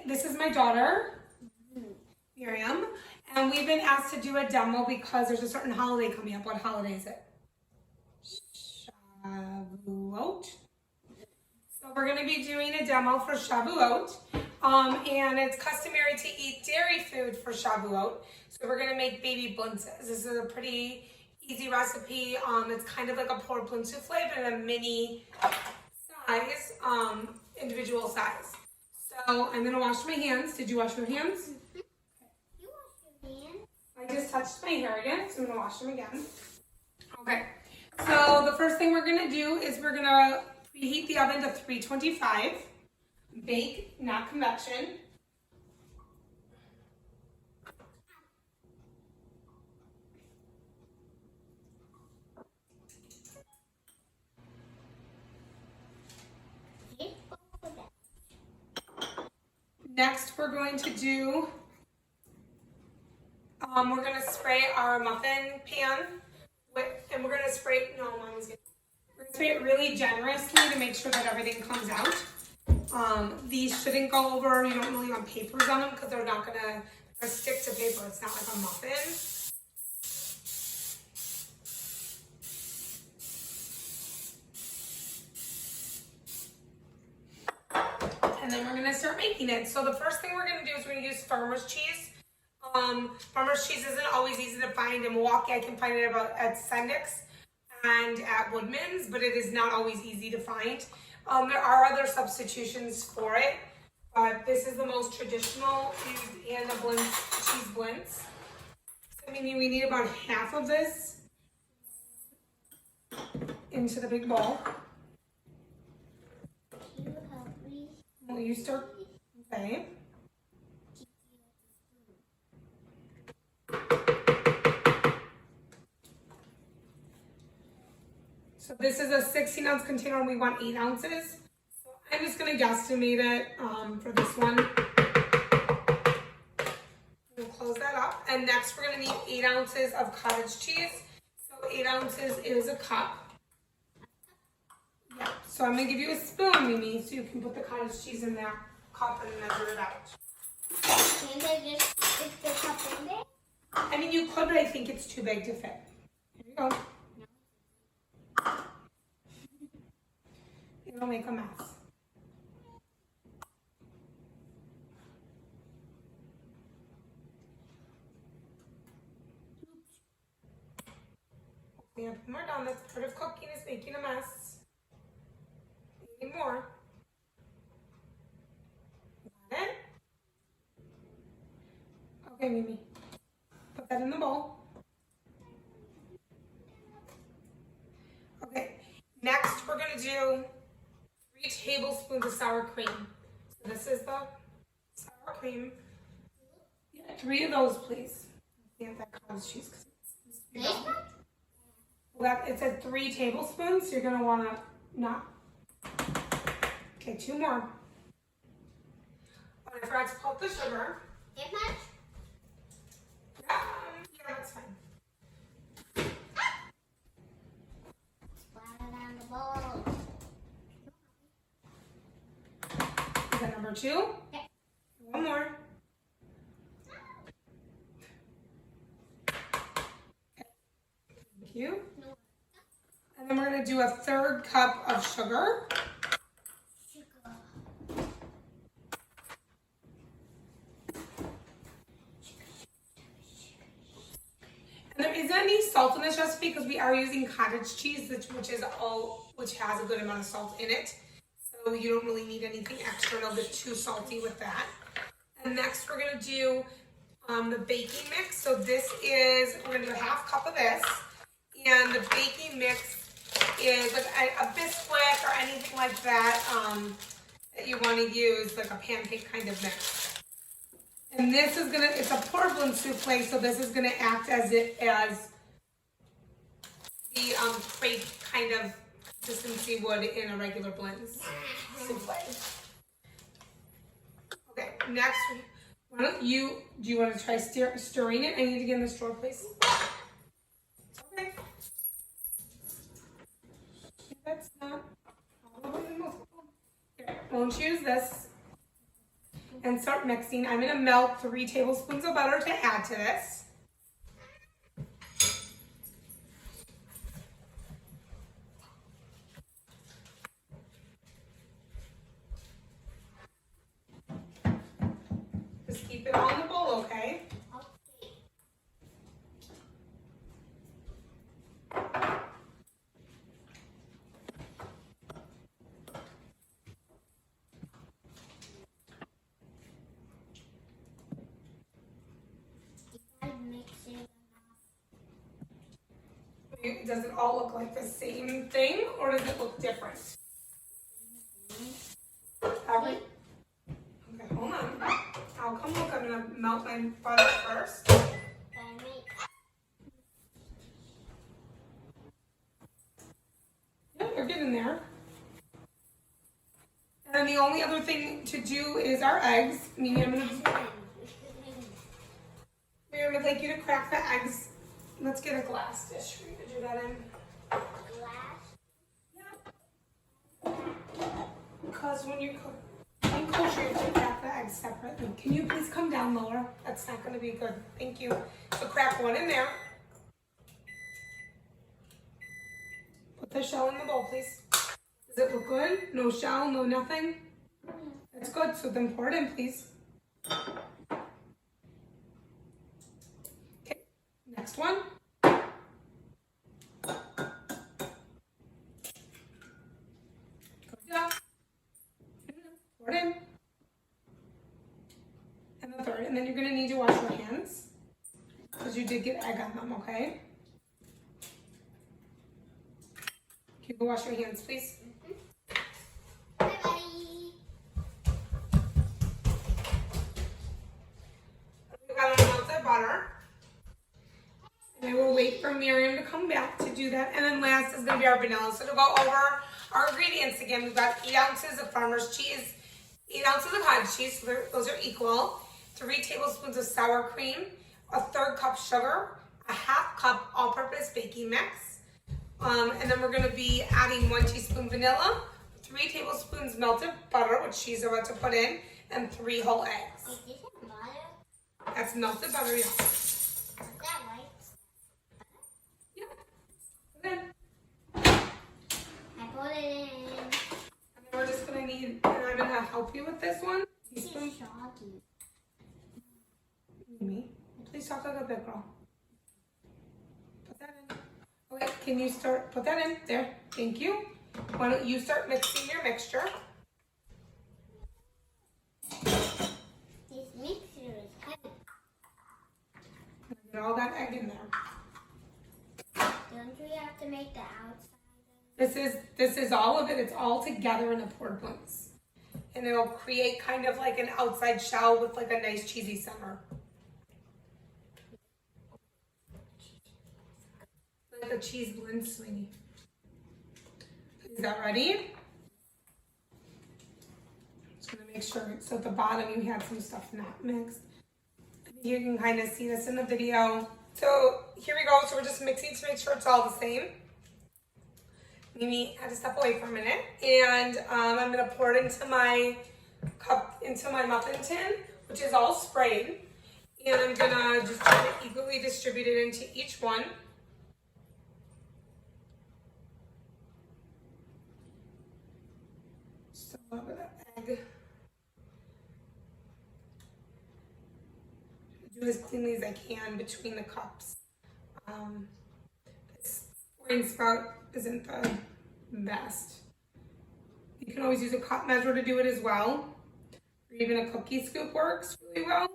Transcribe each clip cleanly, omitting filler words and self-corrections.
This is my daughter, Miriam, and we've been asked to do a demo because there's a certain holiday coming up. What holiday is it? Shavuot. So we're going to be doing a demo for Shavuot, and it's customary to eat dairy food for Shavuot. So we're going to make baby Blintzes. This is a pretty easy recipe. It's kind of like a porcelain souffle, but in a mini size, individual size. So I'm gonna wash my hands. Did you wash your hands? You wash your hands? I just touched my hair again, so I'm gonna wash them again. Okay, so the first thing we're gonna do is we're gonna preheat the oven to 325. Bake, not convection. Next, we're going to do, we're going to spray our muffin pan and we're going to spray, we're going to spray it really generously to make sure that everything comes out. These shouldn't go over, you don't really want papers on them because they're not going to stick to paper. It's not like a muffin. And then we're going to start making it. So the first thing we're going to do is we're going to use farmer's cheese. Farmer's cheese isn't always easy to find. In Milwaukee, I can find it at Sendik's and at Woodman's, but it is not always easy to find. There are other substitutions for it, but this is the most traditional used in the cheese blintz. So meaning we need about half of this into the big bowl. Will you start? Okay. So this is a 16-ounce container and we want 8 ounces. So I'm just going to guesstimate it for this one. We'll close that up. And next we're going to need 8 ounces of cottage cheese. So 8 ounces is a cup. Yeah. So I'm going to give you a spoon, Mimi, so you can put the cottage cheese in that cup and measure it out. Can't I just stick the cup in there? I mean, you could, but I think it's too big to fit. Here you go. It'll make a mess. We have more down. That's part of cooking, is making a mess. Any more? Got it? Okay, Mimi. Put that in the bowl. Okay. Next, we're gonna do 3 tablespoons of sour cream. So this is the sour cream. Yeah, 3 of those, please. Yeah, that cottage cheese. Well, it said 3 tablespoons, so you're gonna wanna not. Okay, 2 more. Oh, I forgot to put the sugar. That much? Yeah, that's fine. Splatter down the bowl. Is that number 2? Yeah. 1 more. Okay. Thank you. And then we're gonna do a 1/3 cup of sugar. And there isn't any salt in this recipe because we are using cottage cheese, which has a good amount of salt in it. So you don't really need anything extra. It'll get too salty with that. And next we're gonna do the baking mix. So we're gonna do a 1/2 cup of this. And the baking mix is like a bisquick or anything like that that you want to use, like a pancake kind of mix. And this is it's a porcelain souffle, so this is gonna act as the crepe kind of consistency would in a regular Blintzes souffle. Okay, next, do you want to try stirring it? I need to get in the store, please. Okay. That's not all of them. Here, won't use this. and start mixing. I'm gonna melt 3 tablespoons of butter to add to this. Just keep it all in the bowl, okay? Does it all look like the same thing, or does it look different? Okay, hold on. I'll come look. I'm gonna melt my butter first. Yeah, you're getting there. And then the only other thing to do is our eggs. Mimi, we're gonna like you to crack the eggs. Let's get a glass dish for you to do that in. Yeah. Because when you cook in kosher, you have to crack the eggs separately. Can you please come down lower? That's not gonna be good. Thank you. So crack one in there. Put the shell in the bowl, please. Does it look good? No shell, no nothing? That's good. So then pour it in, please. Okay, next one. Good job. Pour it in. And the third. And then you're going to need to wash your hands because you did get egg on them, okay? Can you go wash your hands, please? Bye-bye. We got our melted butter. And I will wait for Miriam to come back to do that. And then last is going to be our vanilla. So to go over our ingredients again, we've got 8 ounces of farmer's cheese, 8 ounces of cottage cheese, so those are equal, 3 tablespoons of sour cream, a 1/3 cup sugar, a 1/2 cup all-purpose baking mix. And then we're going to be adding 1 teaspoon vanilla, 3 tablespoons melted butter, which she's about to put in, and 3 whole eggs. Is this butter? That's melted butter, yeah. Is that white? Yeah. Okay. I put it in. And then we're just going to need, and I'm going to help you with this one. This is Teaspoon. soggy. Mimi, please talk like a big girl. Put that in. Okay, can you start, put that in, there, thank you. Why don't you start mixing your mixture? This mixture is heavy. Get all that egg in there. Don't we have to make the outside? This is all of it, it's all together in a poured blintz. And it'll create kind of like an outside shell with like a nice cheesy center. Like a cheese blintz, sweetie. Is that ready? Just gonna make sure, so at the bottom you had some stuff not mixed. You can kind of see this in the video. So here we go, so we're just mixing to make sure it's all the same. Mimi had to step away for a minute. And I'm gonna pour it into my cup, into my muffin tin, which is all sprayed. And I'm gonna just try to equally distribute it into each one. Just a little bit of egg. Do as cleanly as I can between the cups. This pouring spout isn't the best. You can always use a cup measure to do it as well. Or even a cookie scoop works really well.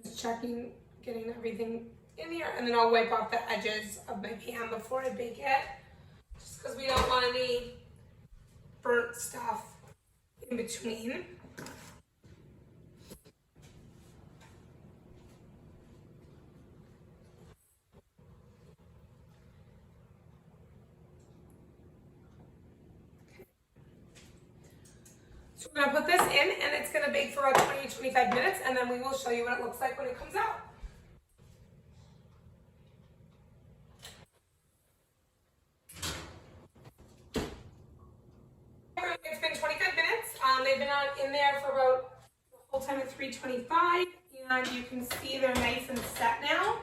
Just checking, getting everything in here, and then I'll wipe off the edges of my pan before I bake it, just because we don't want any burnt stuff in between. So we're gonna put this in and it's gonna bake for about 20 to 25 minutes and then we will show you what it looks like when it comes out. It's been 25 minutes. They've been in there for about the whole time at 325 and you can see they're nice and set now.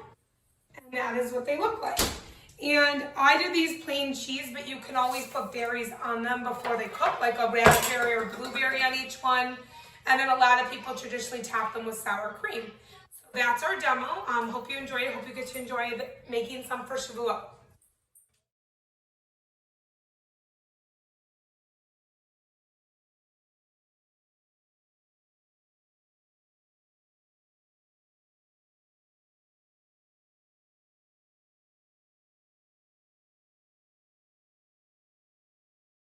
And that is what they look like. And I did these plain cheese, but you can always put berries on them before they cook, like a raspberry or blueberry on each one. And then a lot of people traditionally top them with sour cream. So that's our demo. Hope you enjoyed it. Hope you get to enjoy making some for Shavuot.